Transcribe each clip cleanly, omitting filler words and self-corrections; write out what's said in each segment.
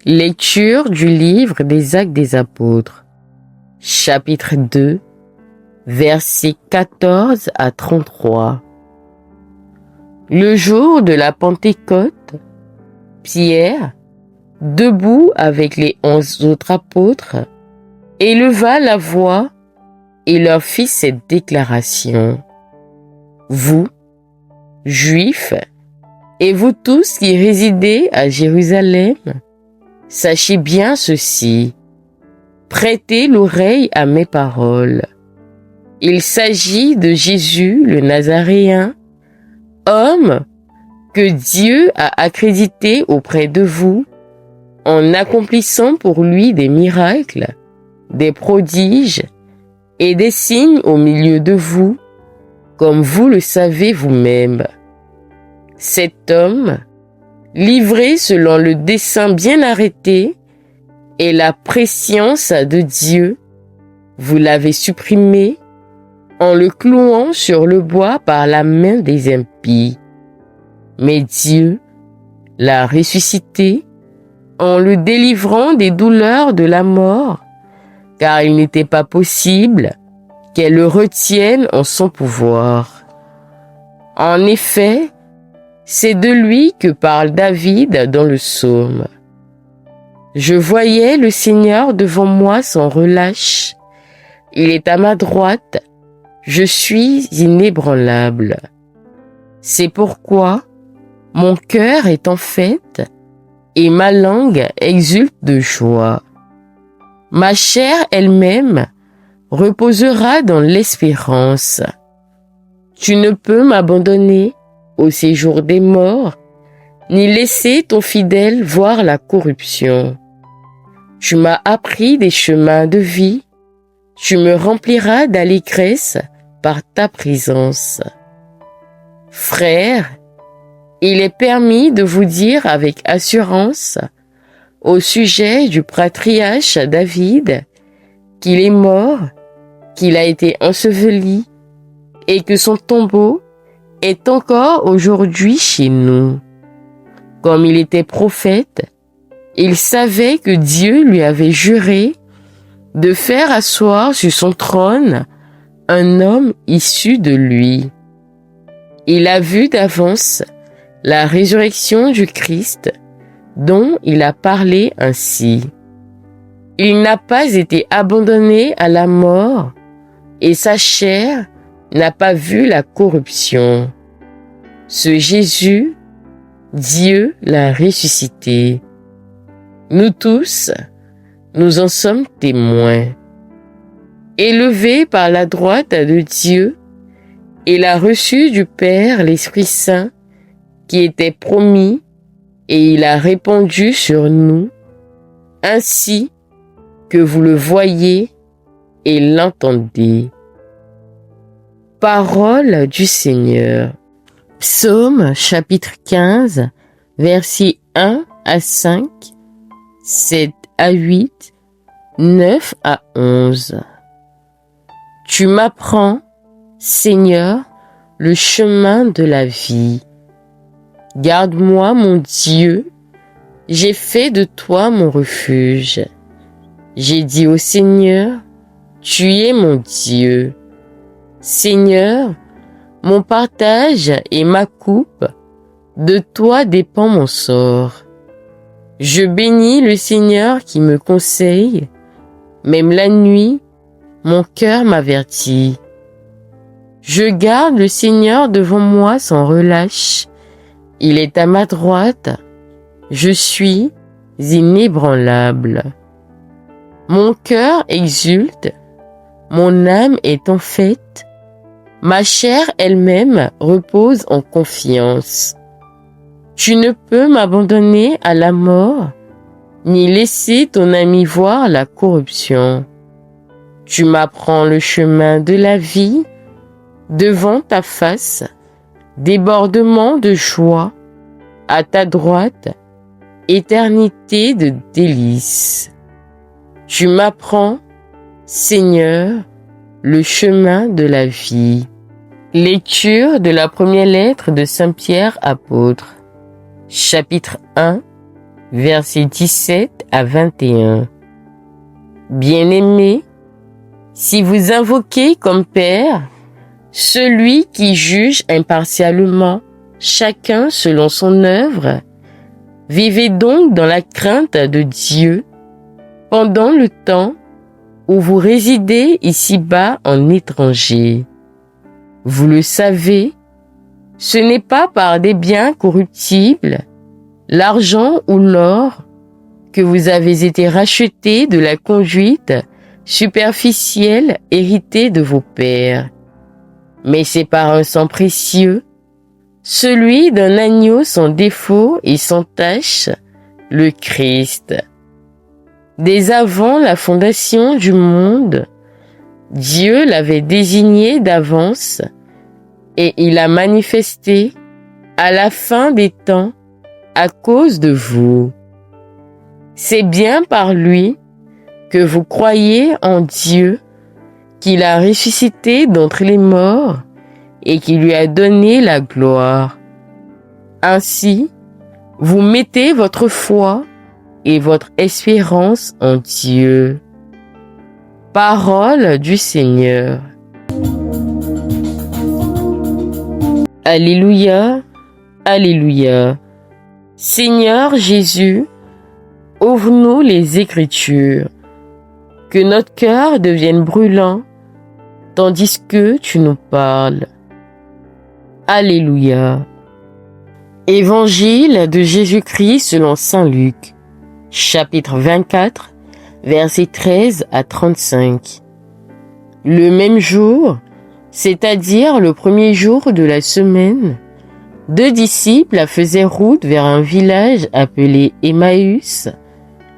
Lecture du livre des Actes des Apôtres, chapitre 2, versets 14 à 33. Le jour de la Pentecôte, Pierre, debout avec les 11 autres apôtres, éleva la voix et leur fit cette déclaration. Vous, Juifs, et vous tous qui résidez à Jérusalem, sachez bien ceci, prêtez l'oreille à mes paroles. Il s'agit de Jésus le Nazaréen, homme que Dieu a accrédité auprès de vous, en accomplissant pour lui des miracles, des prodiges et des signes au milieu de vous, comme vous le savez vous-même. Cet homme, livré selon le dessein bien arrêté et la prescience de Dieu, vous l'avez supprimé en le clouant sur le bois par la main des impies. Mais Dieu l'a ressuscité en le délivrant des douleurs de la mort, car il n'était pas possible qu'elle le retienne en son pouvoir. En effet, c'est de lui que parle David dans le psaume. Je voyais le Seigneur devant moi sans relâche. Il est à ma droite. Je suis inébranlable. C'est pourquoi mon cœur est en fête et ma langue exulte de joie. Ma chair elle-même reposera dans l'espérance. Tu ne peux m'abandonner au séjour des morts, ni laisser ton fidèle voir la corruption. Tu m'as appris des chemins de vie, tu me rempliras d'allégresse par ta présence. Frères, il est permis de vous dire avec assurance au sujet du patriarche David qu'il est mort, qu'il a été enseveli et que son tombeau est encore aujourd'hui chez nous. Comme il était prophète, il savait que Dieu lui avait juré de faire asseoir sur son trône un homme issu de lui. Il a vu d'avance la résurrection du Christ dont il a parlé ainsi. Il n'a pas été abandonné à la mort et sa chair n'a pas vu la corruption. Ce Jésus, Dieu l'a ressuscité. Nous tous, nous en sommes témoins. Élevé par la droite de Dieu, il a reçu du Père l'Esprit Saint qui était promis et il a répandu sur nous, ainsi que vous le voyez et l'entendez. Parole du Seigneur. Psaume chapitre 15, versets 1 à 5, 7 à 8, 9 à 11. Tu m'apprends, Seigneur, le chemin de la vie. Garde-moi, mon Dieu, j'ai fait de toi mon refuge. J'ai dit au Seigneur, tu es mon Dieu. Seigneur, mon partage et ma coupe, de toi dépend mon sort. Je bénis le Seigneur qui me conseille, même la nuit, mon cœur m'avertit. Je garde le Seigneur devant moi sans relâche. Il est à ma droite. Je suis inébranlable. Mon cœur exulte, mon âme est en fête. Ma chair elle-même repose en confiance. Tu ne peux m'abandonner à la mort, ni laisser ton ami voir la corruption. Tu m'apprends le chemin de la vie, devant ta face, débordement de joie, à ta droite, éternité de délices. Tu m'apprends, Seigneur, le chemin de la vie. Lecture de la première lettre de Saint Pierre apôtre, chapitre 1, versets 17 à 21. Bien-aimés, si vous invoquez comme Père celui qui juge impartialement chacun selon son œuvre, vivez donc dans la crainte de Dieu pendant le temps où vous résidez ici-bas en étranger. Vous le savez, ce n'est pas par des biens corruptibles, l'argent ou l'or, que vous avez été rachetés de la conduite superficielle héritée de vos pères. Mais c'est par un sang précieux, celui d'un agneau sans défaut et sans tache, le Christ. Dès avant la fondation du monde, Dieu l'avait désigné d'avance et il l'a manifesté à la fin des temps à cause de vous. C'est bien par lui que vous croyez en Dieu, qu'il a ressuscité d'entre les morts et qui lui a donné la gloire. Ainsi, vous mettez votre foi et votre espérance en Dieu. Parole du Seigneur. Alléluia, Alléluia. Seigneur Jésus, ouvre-nous les Écritures, que notre cœur devienne brûlant, tandis que tu nous parles. Alléluia. Évangile de Jésus-Christ selon Saint Luc, chapitre 24, versets 13 à 35. Le même jour, c'est-à-dire le premier jour de la semaine, 2 disciples faisaient route vers un village appelé Emmaüs,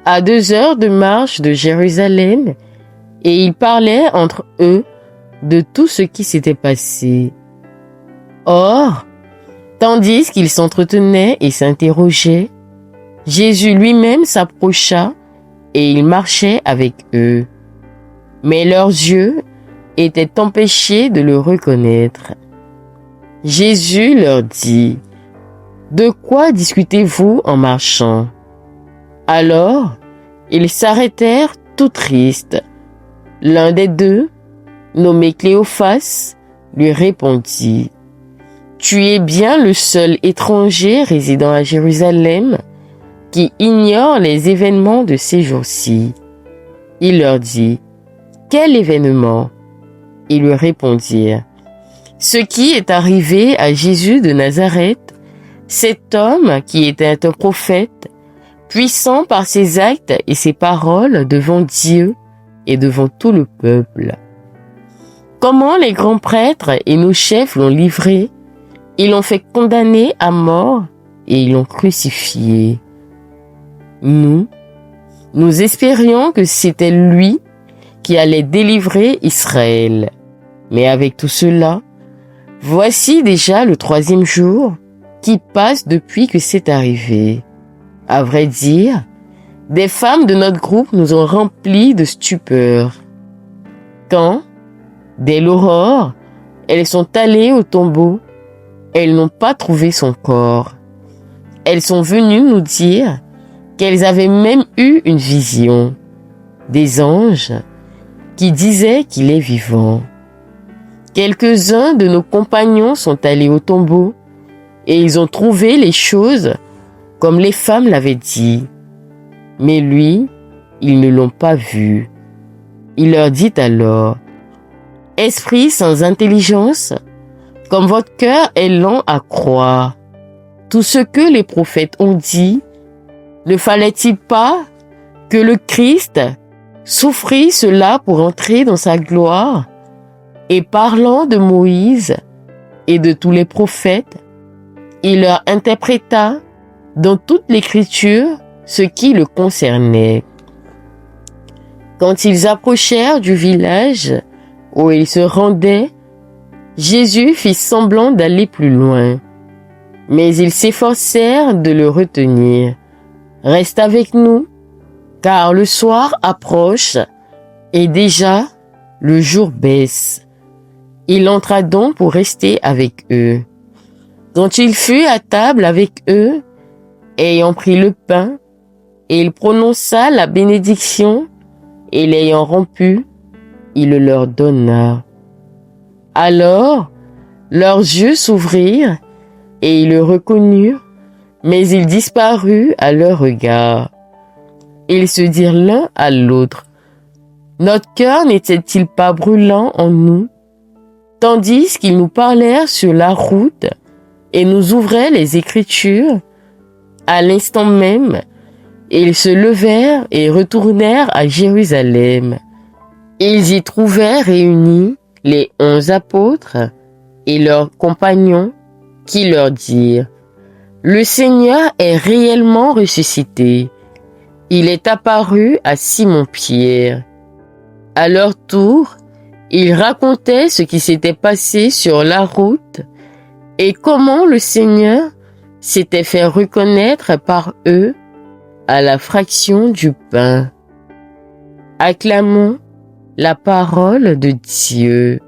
à 2 heures de marche de Jérusalem, et ils parlaient entre eux de tout ce qui s'était passé. Or, tandis qu'ils s'entretenaient et s'interrogeaient, Jésus lui-même s'approcha et il marchait avec eux. Mais leurs yeux étaient empêchés de le reconnaître. Jésus leur dit, « De quoi discutez-vous en marchant ?» Alors, ils s'arrêtèrent tout tristes. L'un des deux, nommé Cléophas, lui répondit, « Tu es bien le seul étranger résidant à Jérusalem qui ignore les événements de ces jours-ci. » Il leur dit, « Quel événement ?» Ils lui répondirent, « Ce qui est arrivé à Jésus de Nazareth, cet homme qui était un prophète, puissant par ses actes et ses paroles devant Dieu et devant tout le peuple. Comment les grands prêtres et nos chefs l'ont livré, ils l'ont fait condamner à mort et ils l'ont crucifié. Nous espérions que c'était lui qui allait délivrer Israël. Mais avec tout cela, voici déjà le 3e jour qui passe depuis que c'est arrivé. À vrai dire, des femmes de notre groupe nous ont remplis de stupeur. Quand, dès l'aurore, elles sont allées au tombeau, elles n'ont pas trouvé son corps. Elles sont venues nous dire qu'elles avaient même eu une vision, des anges qui disaient qu'il est vivant. Quelques-uns de nos compagnons sont allés au tombeau et ils ont trouvé les choses comme les femmes l'avaient dit. Mais lui, ils ne l'ont pas vu. Il leur dit alors, « Esprit sans intelligence, comme votre cœur est lent à croire, tout ce que les prophètes ont dit, ne fallait-il pas que le Christ souffrit cela pour entrer dans sa gloire? Et parlant de Moïse et de tous les prophètes, il leur interpréta dans toute l'écriture ce qui le concernait. Quand ils approchèrent du village où ils se rendaient, Jésus fit semblant d'aller plus loin, mais ils s'efforcèrent de le retenir. « Reste avec nous, car le soir approche Et déjà, le jour baisse. Il entra donc pour rester avec eux. Quand il fut à table avec eux, ayant pris le pain, il prononça la bénédiction, et l'ayant rompu, il le leur donna. Alors, leurs yeux s'ouvrirent, et ils le reconnurent, mais il disparut à leur regard. Ils se dirent l'un à l'autre: notre cœur n'était-il pas brûlant en nous, tandis qu'ils nous parlèrent sur la route et nous ouvraient les Écritures? À l'instant même, ils se levèrent et retournèrent à Jérusalem. Ils y trouvèrent réunis les 11 apôtres et leurs compagnons, qui leur dirent: le Seigneur est réellement ressuscité. Il est apparu à Simon-Pierre. À leur tour, ils racontaient ce qui s'était passé sur la route et comment le Seigneur s'était fait reconnaître par eux à la fraction du pain. Acclamons la parole de Dieu.